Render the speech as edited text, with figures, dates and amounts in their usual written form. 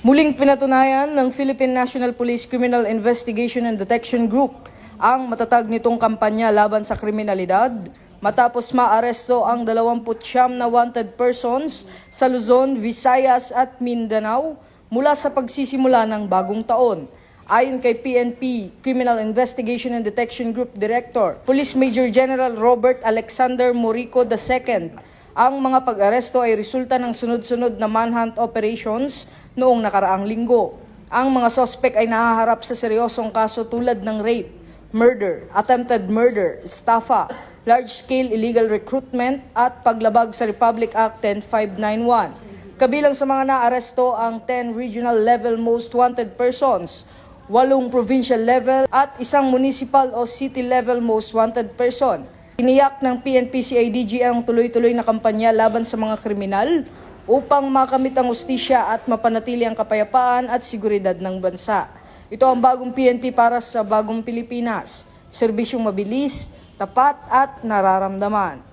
Muling pinatunayan ng Philippine National Police Criminal Investigation and Detection Group ang matatag nitong kampanya laban sa kriminalidad matapos maaresto ang 29 na wanted persons sa Luzon, Visayas at Mindanao mula sa pagsisimula ng bagong taon. Ayon kay PNP Criminal Investigation and Detection Group Director, Police Major General Robert Alexander Morico II, ang mga pag-aresto ay resulta ng sunod-sunod na manhunt operations noong nakaraang linggo. Ang mga sospek ay nahaharap sa seryosong kaso tulad ng rape, murder, attempted murder, estafa, large-scale illegal recruitment at paglabag sa Republic Act 10591. Kabilang sa mga naaresto ang 10 regional level most wanted persons, 8 provincial level at 1 municipal o city level most wanted person. Iniyak ng PNP-CIDG ang tuloy-tuloy na kampanya laban sa mga kriminal upang makamit ang hustisya at mapanatili ang kapayapaan at seguridad ng bansa. Ito ang bagong PNP para sa bagong Pilipinas. Serbisyong mabilis, tapat at nararamdaman.